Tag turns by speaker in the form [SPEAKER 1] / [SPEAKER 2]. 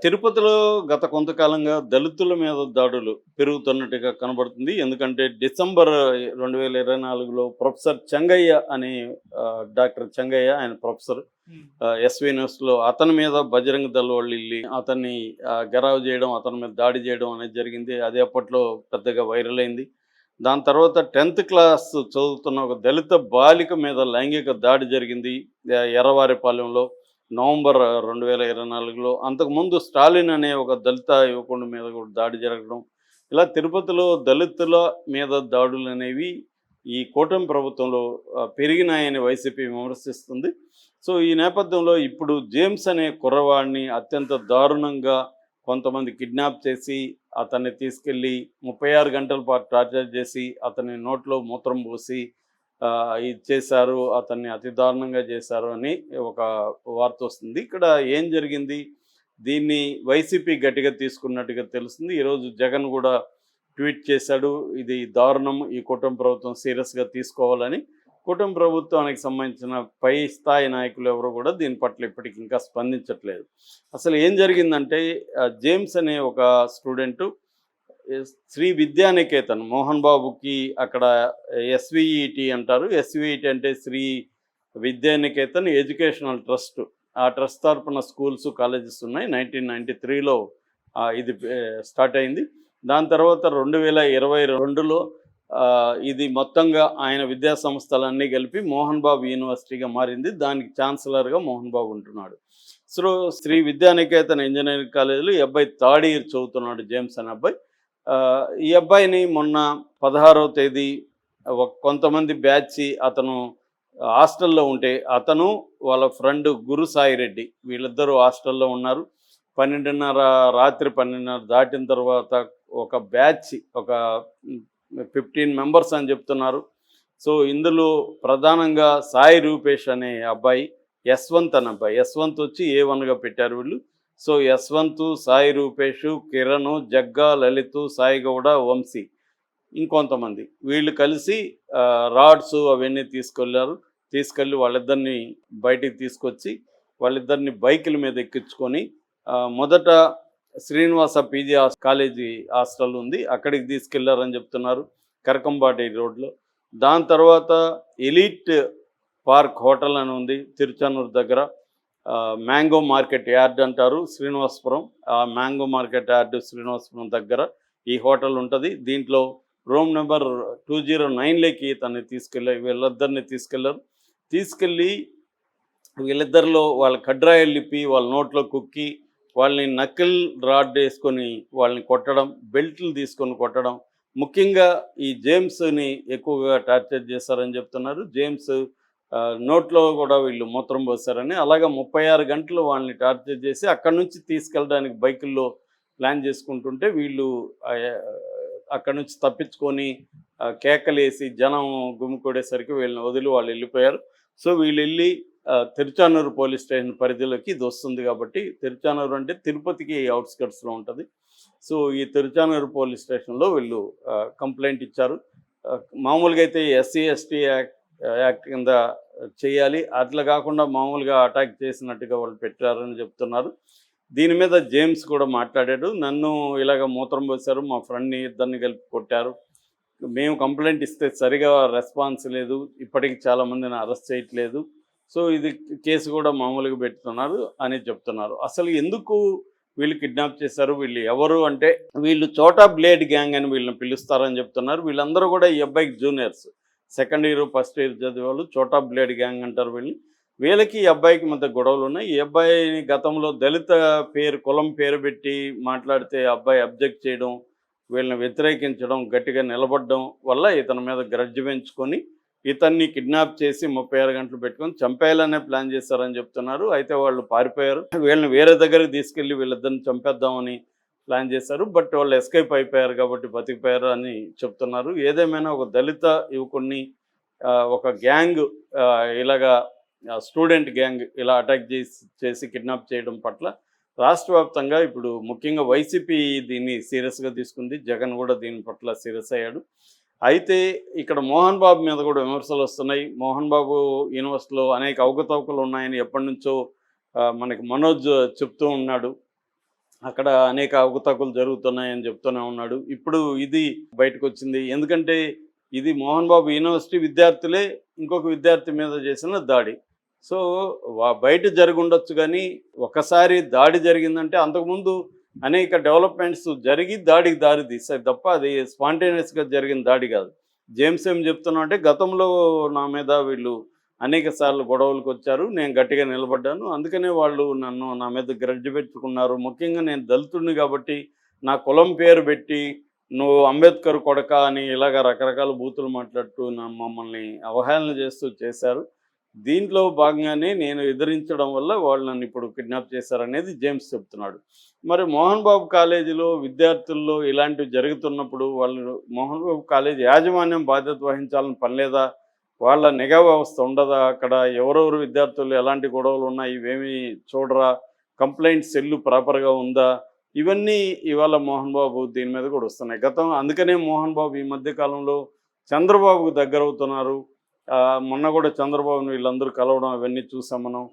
[SPEAKER 1] తిరుపతిలో గత కొంతకాలంగా దళితుల మీద దాడులు పెరుగుతున్నట్టుగా కనబడుతుంది. ఎందుకంటే డిసెంబర్ 2024లో ప్రొఫెసర్ చెంగయ్య అని డాక్టర్ చెంగయ్య ఆయన ప్రొఫెసర్
[SPEAKER 2] హ్మ్.
[SPEAKER 1] ఎస్‌వి యూనివర్సిటీలో అతని మీద బజరంగ దళ్ వాళ్ళు ఎళ్లి అతన్ని గెరావ్ చేయడం, అతని మీద దాడి చేయడం అనేది జరిగింది. అది అప్పట్లో పెద్దగా వైరల్ అయింది. దాని తర్వాత 10థ్ క్లాస్ చదువుతున్న ఒక దళిత బాలిక మీద లైంగిక దాడి జరిగింది. ఎర్రవారిపాలెంలో. నవంబర్ 2024లో అంతకుముందు స్టాలిన్ అనే ఒక దళిత యువకుడి మీద కూడా దాడి జరగడం. ఇలా తిరుపతిలో దళితుల మీద దాడులనేవి ఈ కూటమి ప్రభుత్వంలో పెరిగినాయని వైసీపీ విమర్శిస్తుంది. సో, ఈ నేపథ్యంలో ఇప్పుడు జేమ్స్ అనే కుర్రవాడిని అత్యంత దారుణంగా కొంతమంది కిడ్నాప్ చేసి, అతన్ని తీసుకెళ్ళి 36 గంటల పాటు టార్చర్ చేసి, అతని నోట్లో మూత్రం పోసి ఇది చేశారు, అతన్ని అతి దారుణంగా చేశారు అని ఒక వార్తొస్తుంది. ఇక్కడ ఏం జరిగింది? దీన్ని వైసీపీ గట్టిగా తీసుకున్నట్టుగా తెలుస్తుంది. ఈరోజు జగన్ గూడా ట్వీట్ చేశాడు. ఇది దారుణం. ఈ కూటమి ప్రభుత్వం సీరియస్‌గా తీసుకోవాలని. కూటమి ప్రభుత్వానికి సంబంధించిన పై స్థాయి నాయకులు ఎవరు గూడా దీని పట్ల ఇప్పటికి ఇంకా స్పందించట్లేదు. అసలు ఏం జరిగిందంటే జేమ్స్ అనే ఒక స్టూడెంటు శ్రీ విద్యానికేతన్ మోహన్ బాబుకి అక్కడ ఎస్విఈటి అంటారు. ఎస్విఈటి అంటే శ్రీ విద్యానికేతన్ ఎడ్యుకేషనల్ ట్రస్ట్. ఆ ట్రస్ట్ తరపున స్కూల్స్, కాలేజెస్ ఉన్నాయి. 1993లో ఇది స్టార్ట్ అయింది. దాని తర్వాత 2022లో ఇది మొత్తంగా ఆయన విద్యా సంస్థలన్నీ కలిపి మోహన్ బాబు యూనివర్సిటీగా మారింది. దానికి ఛాన్సలర్‌గా మోహన్ బాబు ఉంటున్నాడు. సో, శ్రీ విద్యానికేతన్ ఇంజినీరింగ్ కాలేజీలో ఈ అబ్బాయి థర్డ్ ఇయర్ చదువుతున్నాడు, జేమ్స్ అనే అబ్బాయి. ఈ అబ్బాయిని మొన్న 16వ తేదీ కొంతమంది బ్యాచ్ అతను హాస్టల్‌లో ఉంటే, అతను వాళ్ళ ఫ్రెండ్ గురుసాయి రెడ్డి వీళ్ళిద్దరూ హాస్టల్‌లో ఉన్నారు. 12:30 రాత్రి 12:30 దాటిన తర్వాత ఒక బ్యాచ్ ఒక 15 మెంబర్స్ అని చెప్తున్నారు. సో, ఇందులో ప్రధానంగా సాయి రూపేష్ అనే అబ్బాయి, యశ్వంత్ అనే అబ్బాయి. యశ్వంత్ వచ్చి ఏ1గా పెట్టారు వీళ్ళు. సో, యశ్వంత్, సాయి రూపేష్, కిరణ్, జగ్గా, లలిత్, సాయి గౌడ, వంశీ ఇంకొంతమంది వీళ్ళు కలిసి రాడ్స్ అవన్నీ తీసుకెళ్ళి వాళ్ళిద్దరిని బయటికి తీసుకొచ్చి వాళ్ళిద్దరిని బైకుల మీద ఎక్కించుకొని మొదట శ్రీనివాస పీజీ కాలేజీ హాస్టల్ ఉంది, అక్కడికి తీసుకెళ్లారని చెప్తున్నారు, కరకంబాటి రోడ్లో. దాని తర్వాత ఎలీట్ పార్క్ హోటల్ అని ఉంది తిరుచానూరు దగ్గర. మ్యాంగో మార్కెట్ యార్డ్ అంటారు శ్రీనివాసపురం. ఆ మ్యాంగో మార్కెట్ యార్డ్ శ్రీనివాసపురం దగ్గర ఈ హోటల్ ఉంటుంది. దీంట్లో రూమ్ నెంబర్ 209లోకి వీళ్ళిద్దరిని తీసుకెళ్ళి వీళ్ళిద్దరిలో వాళ్ళ కడ్రాయిలు లిప్పి వాళ్ళ నోట్లో కుక్కి వాళ్ళని నకిల్ రాడ్ వేసుకొని వాళ్ళని కొట్టడం, బెల్ట్లు తీసుకొని కొట్టడం. ముఖ్యంగా ఈ జేమ్స్ని ఎక్కువగా టార్చర్ చేశారని చెప్తున్నారు. జేమ్స్ నోట్లో కూడా వీళ్ళు మూత్రం పోసారని. అలాగా 36 గంటలు వాళ్ళని టార్చర్ చేసి అక్కడి నుంచి తీసుకెళ్ళడానికి బైకుల్లో ప్లాన్ చేసుకుంటుంటే వీళ్ళు అక్కడి నుంచి తప్పించుకొని కేకలేసి జనం గుమికూడేసరికి వీళ్ళని వదిలి వాళ్ళు వెళ్ళిపోయారు. సో, వీళ్ళు వెళ్ళి తిరుచానూరు పోలీస్ స్టేషన్ పరిధిలోకి ఇది వస్తుంది కాబట్టి, తిరుచానూరు అంటే తిరుపతికి అవుట్స్కట్స్లో ఉంటుంది. సో, ఈ తిరుచానూరు పోలీస్ స్టేషన్లో వీళ్ళు కంప్లైంట్ ఇచ్చారు. మామూలుగా అయితే ఎస్సీ/ఎస్టీ యాక్ట్ కింద చేయాలి. అట్లా కాకుండా మామూలుగా అటాక్ చేసినట్టుగా వాళ్ళు పెట్టారని చెప్తున్నారు. దీని మీద జేమ్స్ కూడా మాట్లాడాడు. నన్ను ఇలాగ మూత్రం పోశారు, మా ఫ్రెండ్ని ఇద్దరిని కలిపి కొట్టారు, మేము కంప్లైంట్ ఇస్తే సరిగా రెస్పాన్స్ లేదు, ఇప్పటికి చాలామందిని అరెస్ట్ చేయట్లేదు, సో ఇది కేసు కూడా మామూలుగా పెడుతున్నారు అని చెప్తున్నారు. అసలు ఎందుకు వీళ్ళు కిడ్నాప్ చేశారు, వీళ్ళు ఎవరు అంటే వీళ్ళు చోటా బ్లేడ్ గ్యాంగ్ అని వీళ్ళని పిలుస్తారని చెప్తున్నారు. వీళ్ళందరూ కూడా ఈ అబ్బాయికి juniors, second year first year చదివేవాళ్ళు. చోటా బ్లేడ్ గ్యాంగ్ అంటారు వీళ్ళని. వీళ్ళకి ఈ అబ్బాయికి మధ్య గొడవలు ఉన్నాయి. ఈ అబ్బాయిని గతంలో దళిత కులం పేరు పెట్టి మాట్లాడితే అబ్బాయి అబ్జెక్ట్ చేయడం, వీళ్ళని వ్యతిరేకించడం, గట్టిగా నిలబడడం వల్ల ఇతని మీద గ్రడ్జ్ పెంచుకొని ఇతన్ని కిడ్నాప్ చేసి 36 గంటలు పెట్టుకొని చంపేయాలనే ప్లాన్ చేశారని చెప్తున్నారు. అయితే వాళ్ళు పారిపోయారు. వీళ్ళని వేరే దగ్గరికి తీసుకెళ్ళి వీళ్ళిద్దరిని చంపేద్దామని ప్లాన్ చేశారు. బట్ వాళ్ళు ఎస్కేప్ అయిపోయారు కాబట్టి బతికిపోయారు అని చెప్తున్నారు. ఏదేమైనా ఒక దళిత యువకుడిని ఒక గ్యాంగ్ ఇలాగా స్టూడెంట్ గ్యాంగ్ ఇలా అటాక్ చేసి కిడ్నాప్ చేయడం పట్ల రాష్ట్ర వ్యాప్తంగా ఇప్పుడు ముఖ్యంగా వైసీపీ దీన్ని సీరియస్గా తీసుకుంది. జగన్ కూడా దీని పట్ల సీరియస్ అయ్యాడు. అయితే ఇక్కడ మోహన్ బాబు మీద కూడా విమర్శలు వస్తున్నాయి. మోహన్ బాబు యూనివర్సిటీలో అనేక అవకతవకలు ఉన్నాయని ఎప్పటి నుంచో మనకి మనోజ్ చెప్తూ ఉన్నాడు. అక్కడ అనేక అవకతవకలు జరుగుతున్నాయని చెప్తూనే ఉన్నాడు. ఇప్పుడు ఇది బయటకొచ్చింది. ఎందుకంటే ఇది మోహన్ బాబు యూనివర్సిటీ విద్యార్థులే ఇంకొక విద్యార్థి మీద చేసిన దాడి. సో, బయట జరిగుండొచ్చు గానీ, ఒకసారి దాడి జరిగిందంటే అంతకుముందు అనేక డెవలప్‌మెంట్స్ జరిగి దాడికి దారి తీశాయి తప్ప అది స్పాంటేనియస్‌గా జరిగిన దాడి కాదు. జేమ్స్ ఏం చెప్తున్నాడంటే గతంలో నా మీద వీళ్ళు అనేక సార్లు గొడవలకొచ్చారు. నేను గట్టిగా నిలబడ్డాను. అందుకనే వాళ్ళు నా మీద గ్రడ్జ్ పెట్టుకున్నారు. ముఖ్యంగా నేను దళితుడిని కాబట్టి నా కులం పేరు పెట్టి, "నువ్వు అంబేద్కర్ కొడకా" అని ఇలాగ రకరకాల బూతులు మాట్లాడుతూ మమ్మల్ని అవహేళన చేస్తూ చేశారు. దీంట్లో భాగంగానే నేను ఎదిరించడం వల్ల వాళ్ళు నన్నిప్పుడు కిడ్నాప్ చేశారనేది జేమ్స్ చెప్తున్నాడు. మరి మోహన్ బాబు కాలేజీలో విద్యార్థుల్లో ఇలాంటివి జరుగుతున్నప్పుడు వాళ్ళు మోహన్ బాబు కాలేజీ యాజమాన్యం బాధ్యత వహించాలని పని లేదా? వాళ్ళ నిఘా వ్యవస్థ ఉండదా అక్కడ? ఎవరెవరు విద్యార్థులు ఎలాంటి గొడవలున్నాయి ఇవేమీ చూడరా? కంప్లెయింట్ సెల్లు ప్రాపర్‌గా ఉందా? ఇవన్నీ ఇవాళ మోహన్ బాబు దీని మీద కూడా వస్తున్నాయి. అందుకనే మోహన్ బాబు ఈ మధ్య కాలంలో చంద్రబాబుకు దగ్గరవుతున్నారు. మొన్న కూడా చంద్రబాబుని వీళ్ళందరూ కలవడం అవన్నీ చూసాం మనం.